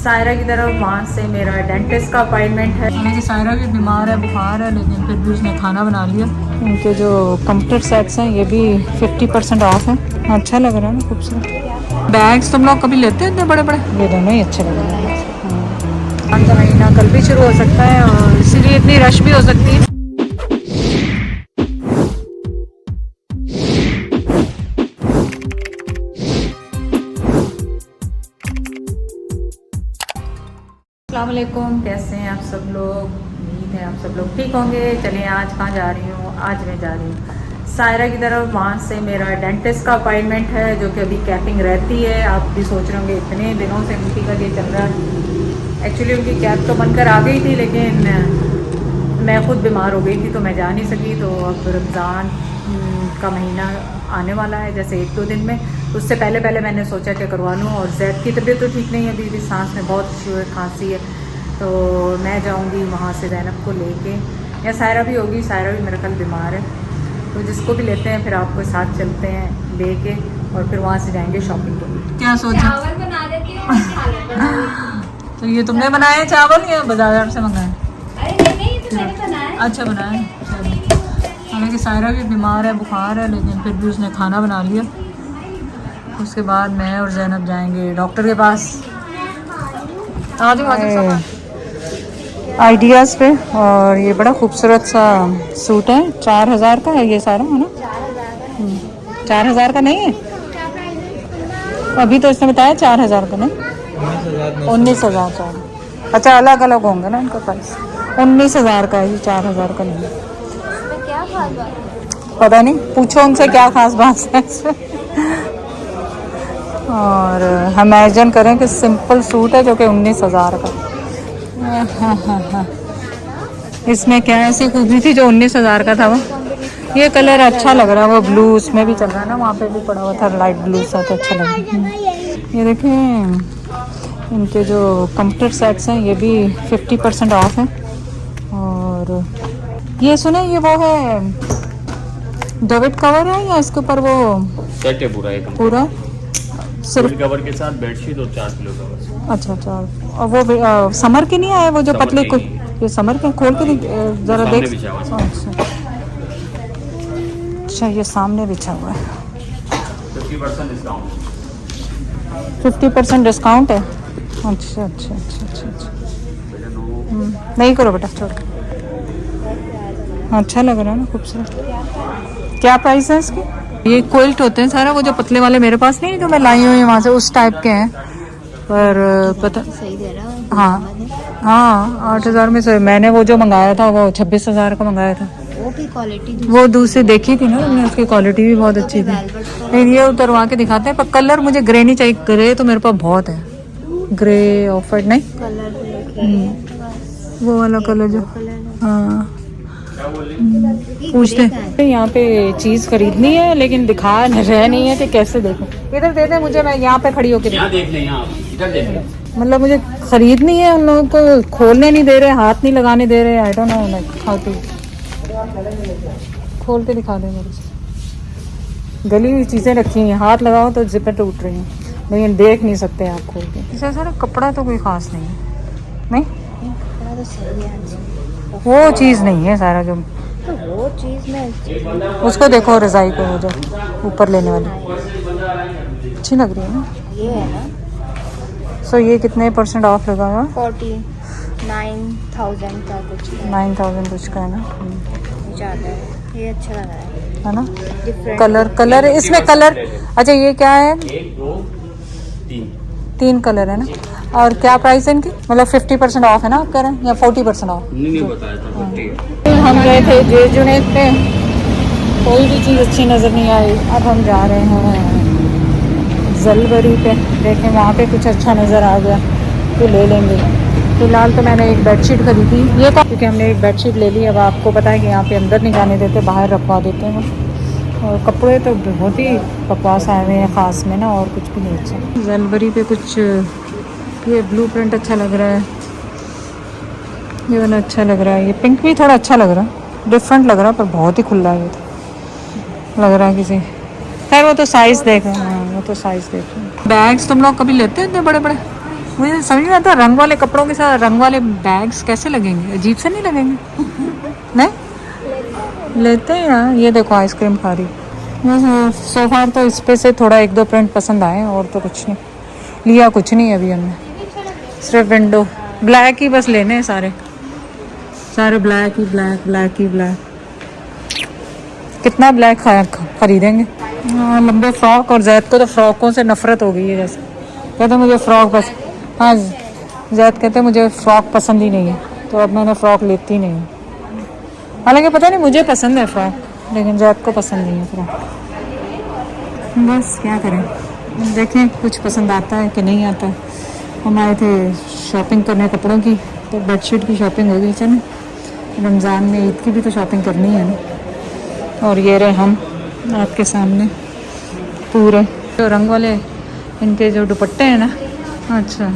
सायरा की तरफ, वहाँ से मेरा डेंटिस्ट का अपॉइंटमेंट है। हालांकि सायरा भी बीमार है, बुखार है, लेकिन फिर भी उसने खाना बना लिया। इनके जो कंप्यूटर सेट्स हैं ये भी 50% ऑफ है। अच्छा लग रहा है ना, खूबसूरत। बैग्स तुम लोग कभी लेते हैं इतने बड़े बड़े? ये दोनों ही अच्छे लग रहे हैं। आज का महीना कल भी शुरू हो सकता है और इसीलिए इतनी रश भी हो सकती है। अस्सलामुअलैकुम, कैसे हैं आप सब लोग? उम्मीद है आप सब लोग ठीक होंगे। चलिए आज कहाँ जा रही हूँ? आज मैं जा रही हूँ सायरा की तरफ। वहाँ से मेरा डेंटिस्ट का अपॉइंटमेंट है, जो कि अभी कैपिंग रहती है। आप भी सोच रहे होंगे इतने दिनों से उनकी का ये चल रहा है। एक्चुअली उनकी कैप तो बनकर आ गई थी, लेकिन मैं ख़ुद बीमार हो गई थी तो मैं जा नहीं सकी। तो अब रमज़ान का महीना आने वाला है, जैसे 1-2 दिन में। उससे पहले पहले मैंने सोचा कि करवा लूँ। और जैद की तबीयत तो ठीक नहीं है, अभी भी सांस में बहुत इशू है, खांसी है। तो मैं जाऊँगी वहाँ से ज़ैनब को लेके, या सायरा भी होगी। सायरा भी मेरा कल बीमार है, तो जिसको भी लेते हैं फिर आपको साथ चलते हैं लेके, और फिर वहाँ से जाएंगे शॉपिंग के लिए। क्या सोचा? तो ये तुमने बनाए चावल या बाजार से मंगाए? अच्छा बनाए। हालांकि सायरा भी बीमार है, बुखार है, लेकिन फिर भी उसने खाना बना लिया। उसके बाद मैं और ज़ैनब जाएंगे डॉक्टर के पास। आइडियाज़ पे। और ये बड़ा खूबसूरत सा सूट है, 4000 का है ये सारा, है ना? 4000 का नहीं है अभी तो इसने बताया, 4000 का नहीं, 19,000। अच्छा, अलग अलग होंगे ना इनका प्राइस। 19,000 का है ये, 4000 का नहीं। पता नहीं, पूछो उनसे क्या खास बात है इसमें। और हम इमेजिन करें कि सिंपल सूट है जो कि 19,000 का। हाँ। इसमें क्या ऐसी खूबी थी जो 19,000 का था वो? ये कलर अच्छा लग रहा है, वो ब्लू उसमें भी चल रहा है ना, वहाँ पे भी पड़ा हुआ था लाइट ब्लू सा, तो अच्छा लग रहा है। ये देखें, इनके जो कंप्यूटर सेट्स हैं ये भी 50% ऑफ है। और ये सुने, ये वो है डेविड कवर है या इसके ऊपर वो सेट है पूरा? एक पूरा सिर्फ कवर के साथ बेडशीट और 4 किलो का बस। अच्छा। और वो समर के नहीं आए वो जो पतले को? ये समर के खोल के जरा देख। अच्छा, ये सामने बिछा हुआ है। 50% डिस्काउंट। 50% डिस्काउंट है। अच्छा। नहीं करो बेटा, छोड़। अच्छा लग रहा है ना, खूबसूरत। क्या प्राइस है इसकी? ये क्विल्ट होते हैं सारा, वो जो पतले वाले मेरे पास नहीं, जो मैं लाई हुई वहाँ से, उस टाइप के हैं। पर पता सही दे रहा। हाँ 8,000 में से मैंने वो जो मंगाया था वो 26,000 का मंगाया था। वो भी क्वालिटी वो दूसरी देखी थी ना हमने, उसकी क्वालिटी भी बहुत अच्छी थी। लेकिन ये उतरवा के दिखाते हैं, पर कलर मुझे ग्रे नहीं चाहिए। ग्रे तो मेरे पास बहुत है, ग्रे ऑफर नहीं, वो वाला कलर जो। हाँ पूछते हैं। यहाँ पे चीज़ खरीदनी है लेकिन दिखा रह नहीं है कि कैसे देखूं। इधर दे दे मुझे, मैं यहाँ पे खड़ी होकर देख लें। इधर देख लें। मतलब मुझे खरीदनी है, उन लोगों को खोलने नहीं दे रहे, हाथ नहीं लगाने दे रहे। I don't know, like how to. खोल के दिखा दे मेरे से। गली हुई चीज़ें रखी हैं, हाथ लगाओ तो जिपर टूट रही हैं, लेकिन देख नहीं सकते आप खोल के। इसे सारा कपड़ा तो कोई ख़ास नहीं है, नहीं कपड़ा तो सही है। वो चीज़ नहीं है सारा जो, तो वो चीज़ में उसको देखो, रज़ाई को, वो जो ऊपर लेने वाली अच्छी लग रही है ना, ये है ना। सो ये कितने % ऑफ लगा हुआ? 49,000 का कुछ, 9,000 कुछ का है ना। ज़्यादा है, ये अच्छा लग रहा है ना। कलर इसमें कलर। अच्छा ये क्या है? 1 2 3 कलर है ना। और क्या प्राइस है इनकी? मतलब 50% ऑफ है ना आप कह रहे हैं, या 40% ऑफ? नहीं बताया था। हम गए थे जे जुनैद पे, कोई भी चीज़ अच्छी नज़र नहीं आई। अब हम जा रहे हैं जलबरी पे, देखें वहाँ पे कुछ अच्छा नज़र आ गया तो ले लेंगे। फ़िलहाल तो मैंने एक बेडशीट खरीदी, ये था क्योंकि हमने एक बेडशीट ले ली। अब आपको पता है कि यहाँ पे अंदर नहीं जाने देते, बाहर रखवा देते हैं। और कपड़े तो बहुत ही बकवास आए हुए हैं ख़ास में ना, और कुछ भी नहीं अच्छा। जलबरी पे कुछ ये ब्लू प्रिंट अच्छा लग रहा है, ये वाला अच्छा लग रहा है, ये पिंक भी थोड़ा अच्छा लग रहा है, डिफरेंट लग रहा है, पर बहुत ही खुला है ये तो लग रहा है किसी। खैर वो तो साइज़ देख रहे हैं, वो तो साइज़ देख रहे हैं। बैग्स तुम लोग कभी लेते हैं इतने बड़े बड़े? मुझे समझ में आता, रंग वाले कपड़ों के साथ रंग वाले बैग्स कैसे लगेंगे? अजीब से नहीं लगेंगे? नहीं लेते हैं यार। ये देखो आइसक्रीम खा रही। सो फार तो इस पे से थोड़ा एक दो प्रिंट पसंद आए, और तो कुछ नहीं लिया, कुछ नहीं अभी हमने, सिर्फ विंडो ब्लैक ही बस लेने हैं, सारे सारे ब्लैक ही ब्लैक, ब्लैक ही ब्लैक। कितना ब्लैक खरीदेंगे? लंबे फ्रॉक, और जैद को तो फ्रॉकों से नफरत हो गई है। जैसे कहते मुझे फ्रॉक बस, हाँ जैद कहते मुझे फ्रॉक पसंद ही नहीं है, तो अब मैंने फ्रॉक लेती नहीं हूँ। हालांकि पता नहीं मुझे पसंद है फ्रॉक, लेकिन जैद को पसंद नहीं है फ्रॉक। बस क्या करें, देखें कुछ पसंद आता है कि नहीं आता है। हम आए थे शॉपिंग करने कपड़ों की, तो बेडशीट की शॉपिंग हो गई। चलो रमज़ान में ईद की भी तो शॉपिंग करनी है ना। और ये रहे हम आपके सामने पूरे जो रंग वाले इनके जो दुपट्टे हैं ना, अच्छा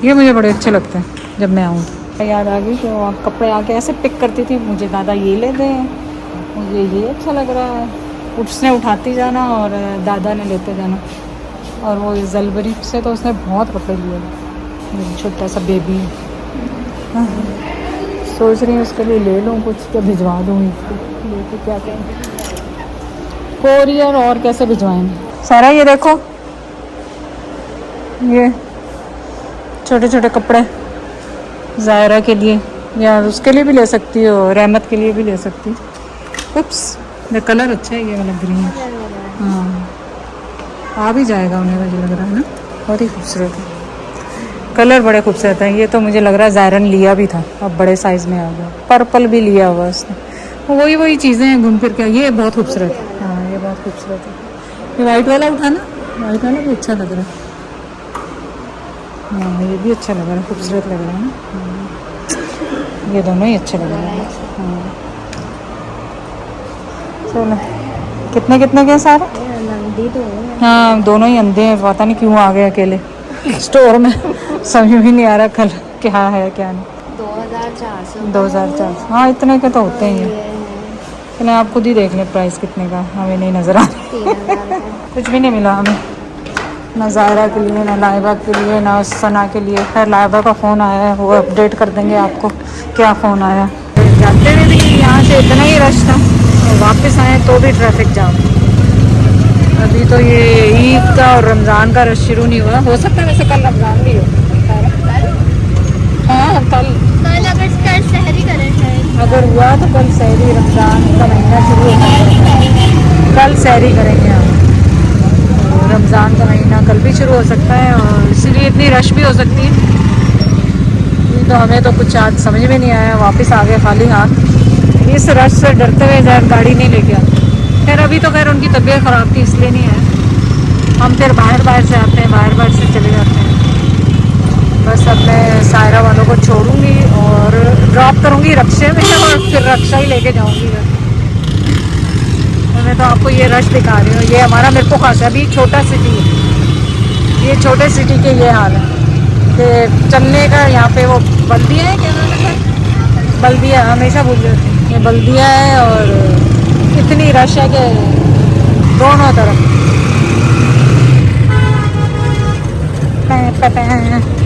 ये मुझे बड़े अच्छे लगते हैं। जब मैं आऊँ याद आ गई कि वो कपड़े आके ऐसे पिक करती थी, मुझे दादा ये ले दें, मुझे ये अच्छा लग रहा है, उसने उठाती जाना और दादा ने लेते जाना। और वो जलबरी से तो उसने बहुत कपड़े लिए, छोटा सा बेबी। सोच रही हूँ उसके लिए ले लूँ कुछ, क्या भिजवा दूँ लेके, क्या करें कोरियर और कैसे भिजवाएंगे। सारा ये देखो, ये छोटे छोटे कपड़े ज़ायरा के लिए, या उसके लिए भी ले सकती हो, रहमत के लिए भी ले सकती हो। उप्स, ये कलर अच्छा है, ये वाला ग्रीन। हाँ आ भी जाएगा उन्हें, मुझे लग रहा है ना, बहुत ही खूबसूरत है कलर, बड़े खूबसूरत है। ये तो मुझे लग रहा है ज़ायरा ने लिया भी था, अब बड़े साइज़ में आ गया। पर्पल भी लिया हुआ उसने, वही चीज़ें हैं घूम फिर के। ये बहुत खूबसूरत है, हाँ ये बहुत खूबसूरत है। ये वाइट वाला उठाना, वाइट वाला भी अच्छा लग रहा है। हाँ ये भी अच्छा लग रहा है, खूबसूरत लग रहा है ना। ये दोनों ही अच्छे लग रहे हैं। हाँ चलो, कितने कितने के सारे? हाँ दोनों ही अंधे हैं, पता नहीं क्यों आ गए अकेले स्टोर में। समझ भी नहीं आ रहा कल क्या है क्या नहीं। 2400। हाँ इतने के तो होते ही हैं। चले आप खुद ही देख लें प्राइस कितने का, हमें नहीं नज़र आ रहा। कुछ भी नहीं मिला हमें, ना ज़ायरा के लिए, ना लाइबा के लिए, ना सना के लिए। खैर लाइबा का फ़ोन आया है, वो अपडेट कर देंगे आपको क्या फ़ोन आया। जाते हुए भी यहाँ से इतना ही रश था, और वापस आए तो भी ट्रैफिक जाम। अभी तो ये ईद का और रमज़ान का रश शुरू नहीं हुआ, हो सकता है वैसे कल रमज़ान भी हो। हाँ कल अगर सहरी करें, अगर हुआ तो कल सहरी, रमज़ान का महीना शुरू होता है, कल सहरी करेंगे हम। रमज़ान का महीना कल भी शुरू हो सकता है, और इसीलिए इतनी रश भी हो सकती है। तो हमें तो कुछ आज समझ में नहीं आया, वापस आ गए खाली हाथ। इस रश से डरते हुए ज़्यादा गाड़ी नहीं लेके आते। खैर अभी तो खैर उनकी तबीयत ख़राब थी इसलिए नहीं है, हम फिर बाहर से आते हैं, बाहर से चले जाते हैं। बस अब मैं सायरा वालों को छोड़ूंगी और ड्रॉप करूंगी रक्शे में, और फिर रक्षा ही लेके जाऊंगी घर। मैं तो आपको ये रश दिखा रही हूँ, ये हमारा मेरे को खासा अभी छोटा सिटी है, ये छोटे सिटी के ये हाल है कि चलने का। यहाँ पे वो बल्दिया है, क्या नाम है, बल्दिया, हमेशा भूल जाती हूँ, ये बल्दिया है। और इतनी रश है कि दोनों तरफ।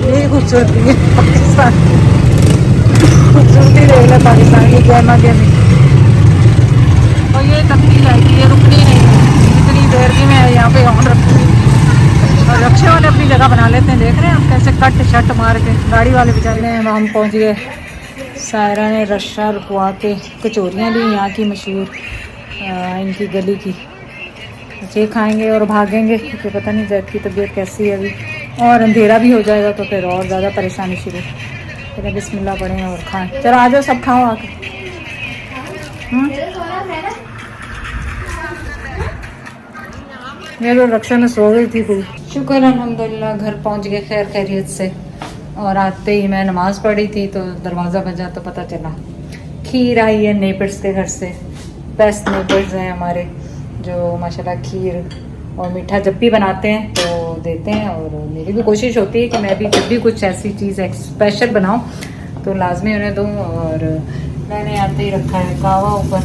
ये खूबसूरती है पाकिस्तान, खूबसूरती देख लो पाकिस्तान की, गहमा गहमी। और ये तब्दील है कि ये रुकनी नहीं है, इतनी देर की मैं यहाँ पे ऑन रखूँगी। और रक्शे वाले अपनी जगह बना लेते हैं, देख रहे हैं आप कैसे कट शट मार के। गाड़ी वाले बेचारे हैं, हम पहुँच गए। सायरा ने रक्षा रुकवा के कचौरियाँ ली, यहाँ की मशहूर इनकी गली की। ये खाएंगे और भागेंगे, क्योंकि पता नहीं जैद की तबीयत कैसी है अभी, और अंधेरा भी हो जाएगा तो फिर और ज़्यादा परेशानी शुरू। फिर बिस्मिल्लाह पढ़ें और खाएं। चलो आ जाओ, सब खाओ आके। ये तो रक्षा में सो गई थी कोई। शुक्र अल्हम्दुलिल्लाह घर पहुंच गए खैर खैरियत से। और आते ही मैं नमाज़ पढ़ी थी तो दरवाज़ा बजा तो पता चला खीर आई है नेबर्स के घर से। बेस्ट नेबर्स हैं हमारे, जो माशाल्लाह खीर और मीठा जब भी बनाते हैं तो देते हैं। और मेरी भी कोशिश होती है कि मैं भी जब भी कुछ ऐसी चीज़ स्पेशल बनाऊं तो लाजमी उन्हें दूं। और मैंने आते ही रखा है कहवा ऊपर,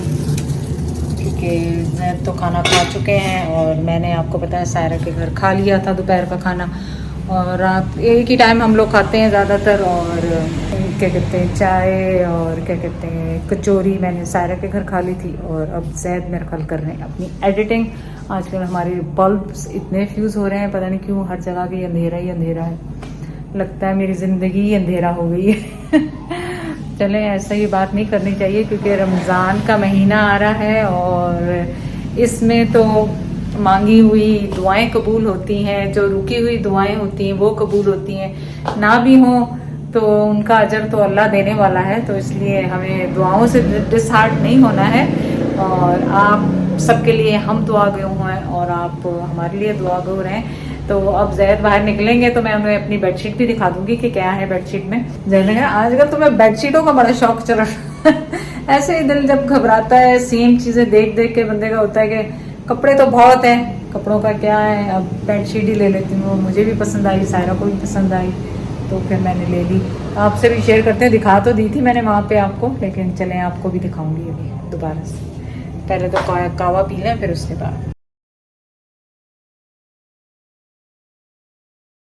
क्योंकि जैद तो खाना खा चुके हैं और मैंने आपको बताया सायरा के घर खा लिया था दोपहर का खाना। और रात एक ही टाइम हम लोग खाते हैं ज़्यादातर। और क्या कहते हैं, चाय और क्या कहते हैं कचौरी मैंने सायरा के घर खा ली थी। और अब जैद मेरे ख्याल कर रहे हैं अपनी एडिटिंग। आजकल हमारे बल्ब्स इतने फ्यूज़ हो रहे हैं, पता नहीं क्यों, हर जगह भी अंधेरा ही अंधेरा है। लगता है मेरी ज़िंदगी ही अंधेरा हो गई है। चलें, ऐसा ही बात नहीं करनी चाहिए क्योंकि रमज़ान का महीना आ रहा है और इसमें तो मांगी हुई दुआएं कबूल होती हैं। जो रुकी हुई दुआएं होती हैं वो कबूल होती हैं, ना भी हों तो उनका अजर तो अल्लाह देने वाला है। तो इसलिए हमें दुआओं से डिसहार्ट नहीं होना है। और आप सबके लिए हम दुआ गए हैं और आप हमारे लिए दुआ गो रहे हैं। तो अब जैद बाहर निकलेंगे तो मैं उन्हें अपनी बेडशीट भी दिखा दूंगी कि क्या है बेडशीट में। जैद ने कहा आजकल तो मैं बेडशीटों का बड़ा शौक चल रहा है। ऐसे ही दिल जब घबराता है, सेम चीज़ें देख देख के बंदे का होता है कि कपड़े तो बहुत हैं, कपड़ों का क्या है, अब बेडशीट ही ले लेती हूँ। मुझे भी पसंद आई, सायरा को भी पसंद आई, तो फिर मैंने ले ली। आपसे भी शेयर करते हैं। दिखा तो दी थी मैंने वहाँ पे आपको, लेकिन चलें आपको भी दिखाऊंगी अभी दोबारा से। पहले तो कावा पी लें फिर उसके बाद।